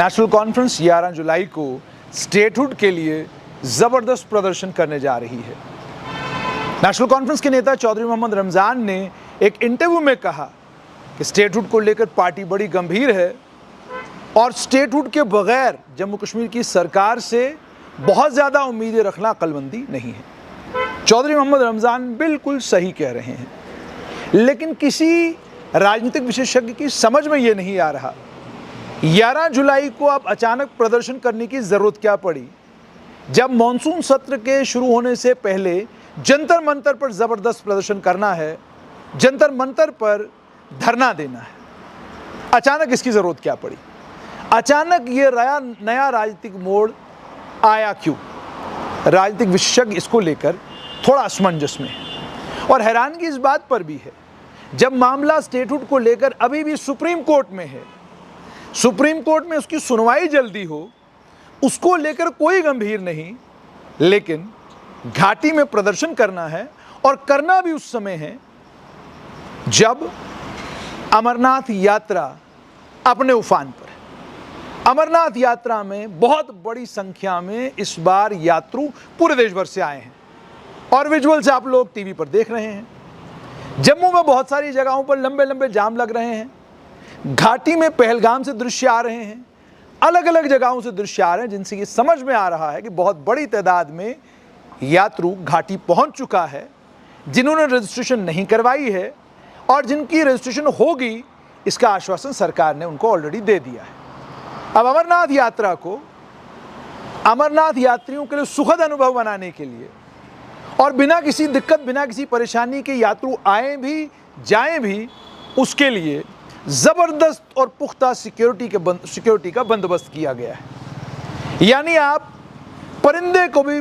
National conference 11 जुलाई को statehood के लिए ज़बरदस्त प्रदर्शन करने जा रही है। नेशनल कॉन्फ्रेंस के नेता चौधरी मोहम्मद रमज़ान ने एक इंटरव्यू में कहा कि स्टेटहुड को लेकर पार्टी बड़ी गंभीर है और स्टेटहुड के बगैर जम्मू कश्मीर की सरकार से बहुत ज़्यादा उम्मीदें रखना अक्लमंदी नहीं है। चौधरी मोहम्मद रमज़ान बिल्कुल सही कह रहे हैं, लेकिन किसी राजनीतिक विशेषज्ञ की समझ में ये नहीं आ रहा 11 जुलाई को अब अचानक प्रदर्शन करने की ज़रूरत क्या पड़ी, जब मॉनसून सत्र के शुरू होने से पहले जंतर मंतर पर ज़बरदस्त प्रदर्शन करना है, जंतर मंतर पर धरना देना है। अचानक इसकी ज़रूरत क्या पड़ी? अचानक ये नया राजनीतिक मोड़ आया क्यों? राजनीतिक विशेषज्ञ इसको लेकर थोड़ा असमंजस में है और हैरानगी इस बात पर भी है, जब मामला स्टेटहुड को लेकर अभी भी सुप्रीम कोर्ट में है, सुप्रीम कोर्ट में उसकी सुनवाई जल्दी हो, उसको लेकर कोई गंभीर नहीं, लेकिन घाटी में प्रदर्शन करना है और करना भी उस समय है जब अमरनाथ यात्रा अपने उफान पर है। अमरनाथ यात्रा में बहुत बड़ी संख्या में इस बार यात्रु पूरे देश भर से आए हैं और विजुअल्स आप लोग टीवी पर देख रहे हैं। जम्मू में बहुत सारी जगहों पर लंबे लंबे जाम लग रहे हैं, घाटी में पहलगाम से दृश्य आ रहे हैं, अलग अलग जगहों से दृश्य आ रहे हैं, जिनसे ये समझ में आ रहा है कि बहुत बड़ी तादाद में यात्रु घाटी पहुंच चुका है, जिन्होंने रजिस्ट्रेशन नहीं करवाई है और जिनकी रजिस्ट्रेशन होगी इसका आश्वासन सरकार ने उनको ऑलरेडी दे दिया है। अब अमरनाथ यात्रा को अमरनाथ यात्रियों के लिए सुखद अनुभव बनाने के लिए और बिना किसी दिक्कत, बिना किसी परेशानी के यात्रु आए भी जाएं भी, उसके लिए ज़बरदस्त और पुख्ता सिक्योरिटी का बंदोबस्त किया गया है। यानी आप परिंदे को भी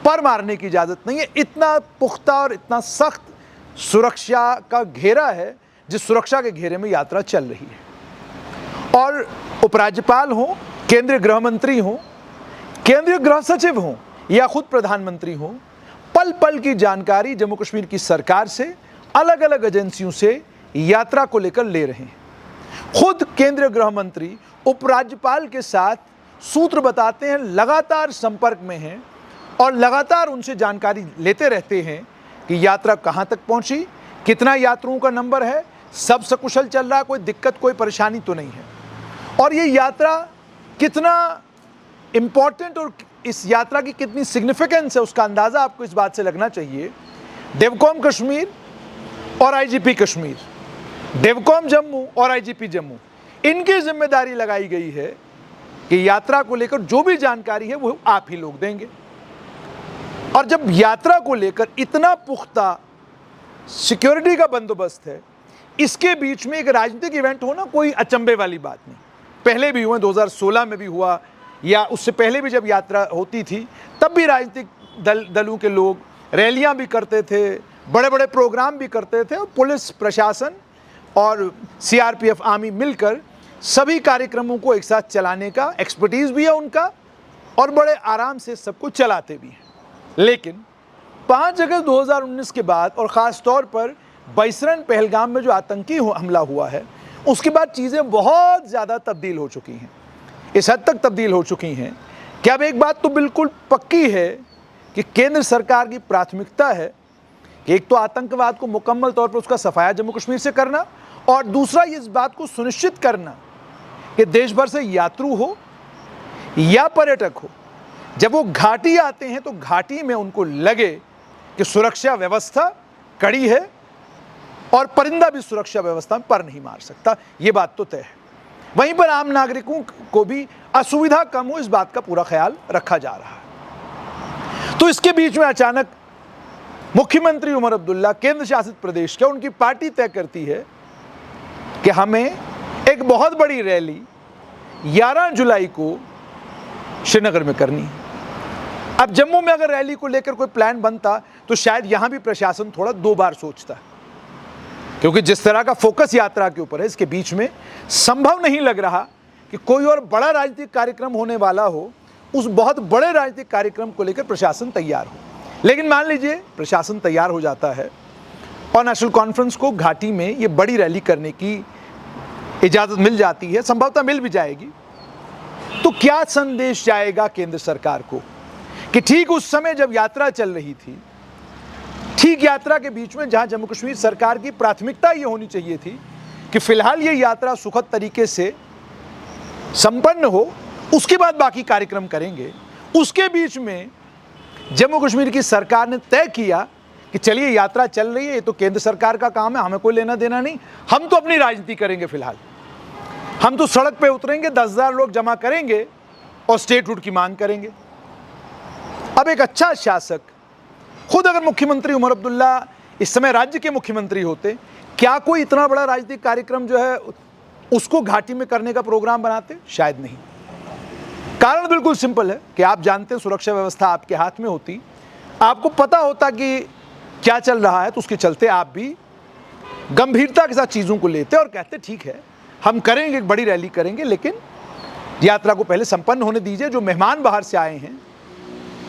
पर मारने की इजाज़त नहीं है, इतना पुख्ता और इतना सख्त सुरक्षा का घेरा है, जिस सुरक्षा के घेरे में यात्रा चल रही है। और उपराज्यपाल हों, केंद्रीय गृह मंत्री हों, केंद्रीय गृह सचिव हों या खुद प्रधानमंत्री हों, पल पल की जानकारी जम्मू कश्मीर की सरकार से, अलग अलग एजेंसियों से यात्रा को लेकर ले रहे हैं। खुद केंद्रीय गृह मंत्री उपराज्यपाल के साथ सूत्र बताते हैं, लगातार संपर्क में हैं और लगातार उनसे जानकारी लेते रहते हैं कि यात्रा कहां तक पहुंची, कितना यात्रुओं का नंबर है, सब सकुशल चल रहा, कोई दिक्कत कोई परेशानी तो नहीं है। और ये यात्रा कितना इम्पॉर्टेंट और इस यात्रा की कितनी सिग्निफिकेंस है, उसका अंदाज़ा आपको इस बात से लगना चाहिए। डेवकॉम कश्मीर और आईजीपी कश्मीर, डेवकॉम जम्मू और आईजीपी जम्मू, इनकी जिम्मेदारी लगाई गई है कि यात्रा को लेकर जो भी जानकारी है वो आप ही लोग देंगे। और जब यात्रा को लेकर इतना पुख्ता सिक्योरिटी का बंदोबस्त है, इसके बीच में एक राजनीतिक इवेंट होना कोई अचंभे वाली बात नहीं। पहले भी हुए, 2016 में भी हुआ, या उससे पहले भी जब यात्रा होती थी तब भी राजनीतिक दलों के लोग रैलियां भी करते थे, बड़े बड़े प्रोग्राम भी करते थे और पुलिस प्रशासन और सीआरपीएफ आर्मी मिलकर सभी कार्यक्रमों को एक साथ चलाने का एक्सपर्टीज़ भी है उनका और बड़े आराम से सब कुछ चलाते भी हैं। लेकिन 5 अगस्त 2019 के बाद और ख़ास तौर पर बैसरन पहलगाम में जो आतंकी हमला हुआ है, उसके बाद चीज़ें बहुत ज़्यादा तब्दील हो चुकी हैं। इस हद तक तब्दील हो चुकी हैं कि अब एक बात तो बिल्कुल पक्की है कि केंद्र सरकार की प्राथमिकता है कि एक तो आतंकवाद को मुकम्मल तौर पर उसका सफाया जम्मू कश्मीर से करना और दूसरा इस बात को सुनिश्चित करना कि देश भर से यात्रु हो या पर्यटक हो, जब वो घाटी आते हैं तो घाटी में उनको लगे कि सुरक्षा व्यवस्था कड़ी है और परिंदा भी सुरक्षा व्यवस्था में पर नहीं मार सकता। ये बात तो तय है। वहीं पर आम नागरिकों को भी असुविधा कम हो, इस बात का पूरा ख्याल रखा जा रहा है। तो इसके बीच में अचानक मुख्यमंत्री उमर अब्दुल्ला, केंद्र शासित प्रदेश का, उनकी पार्टी तय करती है कि हमें एक बहुत बड़ी रैली 11 जुलाई को श्रीनगर में करनी है। अब जम्मू में अगर रैली को लेकर कोई प्लान बनता तो शायद यहां भी प्रशासन थोड़ा 2 बार सोचता, क्योंकि जिस तरह का फोकस यात्रा के ऊपर है, इसके बीच में संभव नहीं लग रहा कि कोई और बड़ा राजनीतिक कार्यक्रम होने वाला हो, उस बहुत बड़े राजनीतिक कार्यक्रम को लेकर प्रशासन तैयार हो। लेकिन मान लीजिए प्रशासन तैयार हो जाता है और नेशनल कॉन्फ्रेंस को घाटी में ये बड़ी रैली करने की इजाज़त मिल जाती है, संभवतः मिल भी जाएगी, तो क्या संदेश जाएगा केंद्र सरकार को कि ठीक उस समय जब यात्रा चल रही थी, ठीक यात्रा के बीच में जहां जम्मू कश्मीर सरकार की प्राथमिकता ये होनी चाहिए थी कि फिलहाल ये यात्रा सुखद तरीके से संपन्न हो, उसके बाद बाकी कार्यक्रम करेंगे, उसके बीच में जम्मू कश्मीर की सरकार ने तय किया कि चलिए यात्रा चल रही है, ये तो केंद्र सरकार का काम है, हमें कोई लेना देना नहीं, हम तो अपनी राजनीति करेंगे, फिलहाल हम तो सड़क पे उतरेंगे, 10,000 लोग जमा करेंगे और स्टेटहुड की मांग करेंगे। अब एक अच्छा शासक, खुद अगर मुख्यमंत्री उमर अब्दुल्ला इस समय राज्य के मुख्यमंत्री होते, क्या कोई इतना बड़ा राजनीतिक कार्यक्रम जो है उसको घाटी में करने का प्रोग्राम बनाते? शायद नहीं। कारण बिल्कुल सिंपल है कि आप जानते हैं सुरक्षा व्यवस्था आपके हाथ में होती, आपको पता होता कि क्या चल रहा है, तो उसके चलते आप भी गंभीरता के साथ चीज़ों को लेते और कहते ठीक है हम करेंगे, एक बड़ी रैली करेंगे, लेकिन यात्रा को पहले संपन्न होने दीजिए, जो मेहमान बाहर से आए हैं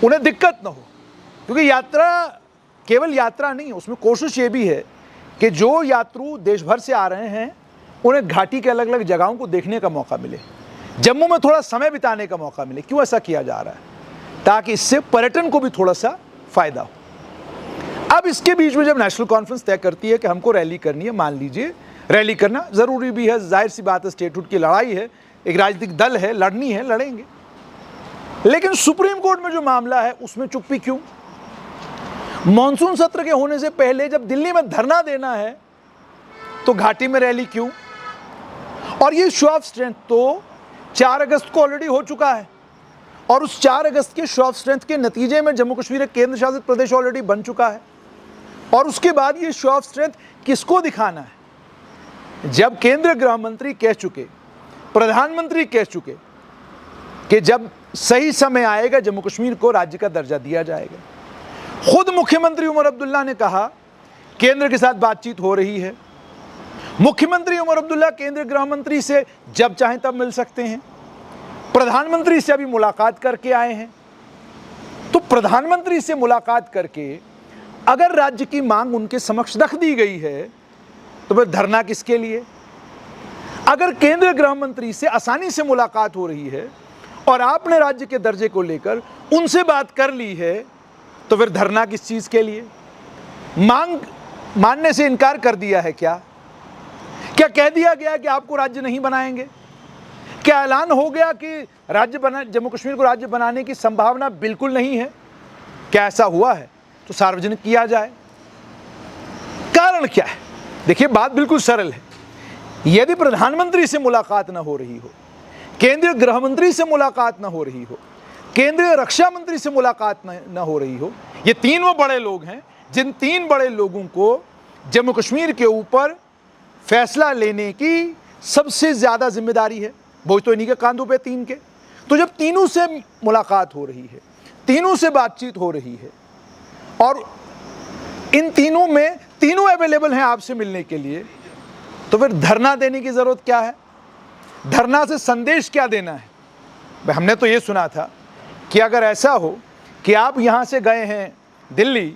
उन्हें दिक्कत ना हो। क्योंकि यात्रा केवल यात्रा नहीं है, उसमें कोशिश ये भी है कि जो यात्रु देश भर से आ रहे हैं उन्हें घाटी के अलग अलग जगहों को देखने का मौका मिले, जम्मू में थोड़ा समय बिताने का मौका मिले। क्यों ऐसा किया जा रहा है? ताकि इससे पर्यटन को भी थोड़ा सा फायदा हो। अब इसके बीच में जब नेशनल कॉन्फ्रेंस तय करती है कि हमको रैली करनी है, मान लीजिए रैली करना ज़रूरी भी है, जाहिर सी बात है, स्टेटहुड की लड़ाई है, एक राजनीतिक दल है, लड़नी है, लड़ेंगे, लेकिन सुप्रीम कोर्ट में जो मामला है उसमें चुप्पी क्यों? मॉनसून सत्र के होने से पहले जब दिल्ली में धरना देना है तो घाटी में रैली क्यों? और ये शो ऑफ स्ट्रेंथ तो 4 अगस्त को ऑलरेडी हो चुका है, और उस 4 अगस्त के शो ऑफ स्ट्रेंथ के नतीजे में जम्मू कश्मीर एक केंद्र शासित प्रदेश ऑलरेडी बन चुका है। और उसके बाद ये शो ऑफ स्ट्रेंथ किसको दिखाना है? जब केंद्रीय गृह मंत्री कह चुके, प्रधानमंत्री कह चुके कि जब सही समय आएगा जम्मू कश्मीर को राज्य का दर्जा दिया जाएगा, खुद मुख्यमंत्री उमर अब्दुल्ला ने कहा केंद्र के साथ बातचीत हो रही है, मुख्यमंत्री उमर अब्दुल्ला केंद्रीय गृह मंत्री से जब चाहें तब मिल सकते हैं, प्रधानमंत्री से अभी मुलाकात करके आए हैं। तो प्रधानमंत्री से मुलाकात करके अगर राज्य की मांग उनके समक्ष रख दी गई है तो फिर धरना किसके लिए? अगर केंद्रीय गृह मंत्री से आसानी से मुलाकात हो रही है और आपने राज्य के दर्जे को लेकर उनसे बात कर ली है तो फिर धरना किस चीज के लिए? मांग मानने से इनकार कर दिया है क्या? क्या कह दिया गया कि आपको राज्य नहीं बनाएंगे? क्या ऐलान हो गया कि जम्मू कश्मीर को राज्य बनाने की संभावना बिल्कुल नहीं है? क्या ऐसा हुआ है तो सार्वजनिक किया जाए। कारण क्या है? देखिए, बात बिल्कुल सरल है। यदि प्रधानमंत्री से मुलाकात न हो रही हो, केंद्रीय गृह मंत्री से मुलाकात न हो रही हो, केंद्रीय रक्षा मंत्री से मुलाकात न हो रही हो, ये 3 वो बड़े लोग हैं जिन 3 बड़े लोगों को जम्मू कश्मीर के ऊपर फैसला लेने की सबसे ज्यादा जिम्मेदारी है, बोझ तो इन्हीं के कांधों पे 3 के। तो जब तीनों से मुलाकात हो रही है, तीनों से बातचीत हो रही है और इन तीनों में तीनों अवेलेबल हैं आपसे मिलने के लिए, तो फिर धरना देने की जरूरत क्या है? धरना से संदेश क्या देना है? भाई, हमने तो ये सुना था कि अगर ऐसा हो कि आप यहां से गए हैं दिल्ली,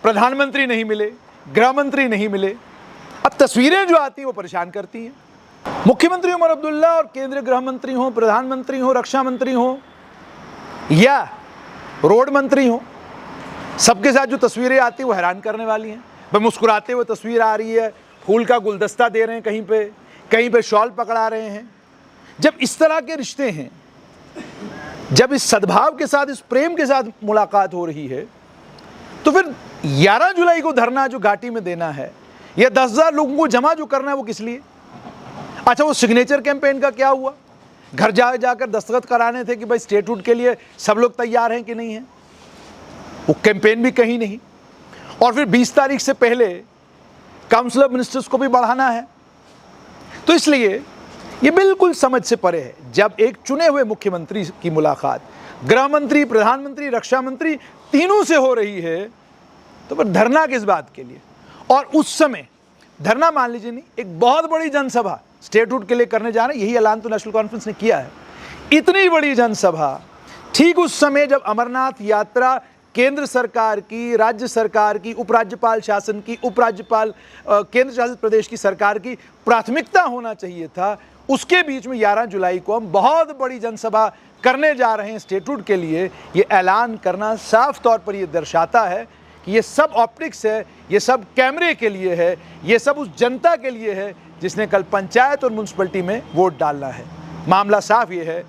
प्रधानमंत्री नहीं मिले, गृह मंत्री नहीं मिले, अब तस्वीरें जो आती हैं वो परेशान करती हैं। मुख्यमंत्री उमर अब्दुल्ला और केंद्रीय गृह मंत्री हो, प्रधानमंत्री हो, रक्षा मंत्री हो या रोड मंत्री हो, सबके साथ जो तस्वीरें आती हैं वो हैरान करने वाली हैं। भाई, मुस्कुराते हुए तस्वीर आ रही है, फूल का गुलदस्ता दे रहे हैं, कहीं पे शॉल पकड़ा रहे हैं। जब इस तरह के रिश्ते हैं, जब इस सद्भाव के साथ, इस प्रेम के साथ मुलाकात हो रही है, तो फिर 11 जुलाई को धरना जो घाटी में देना है या 10,000 लोगों को जमा जो करना है वो किस लिए? अच्छा, वो सिग्नेचर कैंपेन का क्या हुआ? घर जाकर दस्तखत कराने थे कि भाई स्टेटहुड के लिए सब लोग तैयार हैं कि नहीं है? वो कैंपेन भी कहीं नहीं। और फिर 20 तारीख से पहले काउंसिल ऑफ मिनिस्टर्स को भी बढ़ाना है। तो इसलिए ये बिल्कुल समझ से परे है। जब एक चुने हुए मुख्यमंत्री की मुलाकात गृह मंत्री, प्रधानमंत्री, रक्षा मंत्री तीनों से हो रही है, तो फिर धरना किस बात के लिए? और उस समय धरना मान लीजिए नहीं, एक बहुत बड़ी जनसभा स्टेटहुड के लिए करने जा रहे हैं, यही ऐलान तो नेशनल कॉन्फ्रेंस ने किया है। इतनी बड़ी जनसभा ठीक उस समय जब अमरनाथ यात्रा केंद्र सरकार की, राज्य सरकार की, उपराज्यपाल शासन की, उपराज्यपाल केंद्र शासित प्रदेश की सरकार की प्राथमिकता होना चाहिए था, उसके बीच में 11 जुलाई को हम बहुत बड़ी जनसभा करने जा रहे हैं स्टेटहुड के लिए, ये ऐलान करना साफ तौर पर ये दर्शाता है कि ये सब ऑप्टिक्स है, ये सब कैमरे के लिए है, ये सब उस जनता के लिए है जिसने कल पंचायत और म्यूनसिपलिटी में वोट डालना है। मामला साफ ये है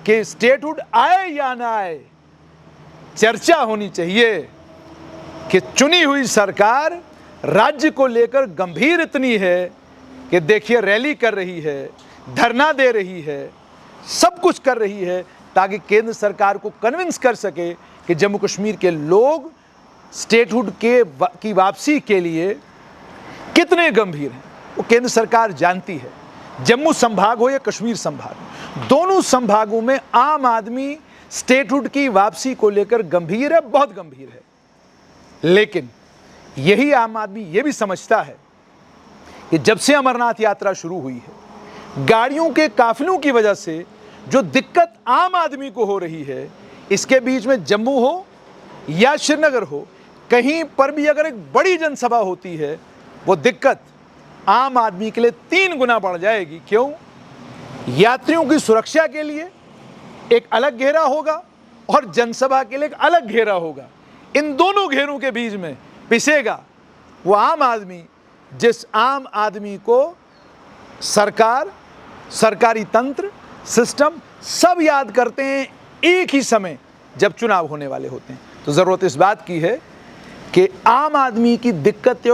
कि स्टेटहुड आए या ना आए, चर्चा होनी चाहिए कि चुनी हुई सरकार राज्य को लेकर गंभीर इतनी है कि देखिए रैली कर रही है, धरना दे रही है, सब कुछ कर रही है ताकि केंद्र सरकार को कन्विंस कर सके कि जम्मू कश्मीर के लोग स्टेटहुड की वापसी के लिए कितने गंभीर हैं। वो केंद्र सरकार जानती है। जम्मू संभाग हो या कश्मीर संभाग, दोनों संभागों में आम आदमी स्टेटहुड की वापसी को लेकर गंभीर है, बहुत गंभीर है। लेकिन यही आम आदमी ये भी समझता है कि जब से अमरनाथ यात्रा शुरू हुई है, गाड़ियों के काफिलों की वजह से जो दिक्कत आम आदमी को हो रही है, इसके बीच में जम्मू हो या श्रीनगर हो, कहीं पर भी अगर एक बड़ी जनसभा होती है, वो दिक्कत आम आदमी के लिए 3 गुना बढ़ जाएगी। क्यों? यात्रियों की सुरक्षा के लिए एक अलग घेरा होगा और जनसभा के लिए एक अलग घेरा होगा। इन दोनों घेरों के बीच में पिसेगा वो आम आदमी, जिस आम आदमी को सरकार, सरकारी तंत्र, सिस्टम सब याद करते हैं एक ही समय जब चुनाव होने वाले होते हैं। तो ज़रूरत इस बात की है कि आम आदमी की दिक्कतें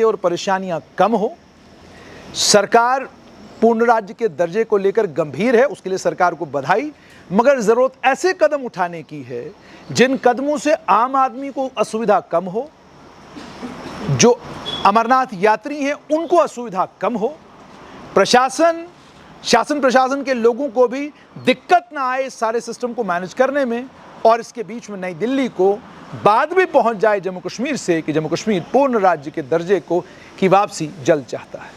और परेशानियां कम हो। सरकार पूर्ण राज्य के दर्जे को लेकर गंभीर है, उसके लिए सरकार को बधाई, मगर ज़रूरत ऐसे कदम उठाने की है जिन कदमों से आम आदमी को असुविधा कम हो, जो अमरनाथ यात्री हैं उनको असुविधा कम हो, शासन प्रशासन के लोगों को भी दिक्कत ना आए इस सारे सिस्टम को मैनेज करने में, और इसके बीच में नई दिल्ली को बाद में पहुंच जाए जम्मू कश्मीर से कि जम्मू कश्मीर पूर्ण राज्य के दर्जे की वापसी जल्द चाहता है।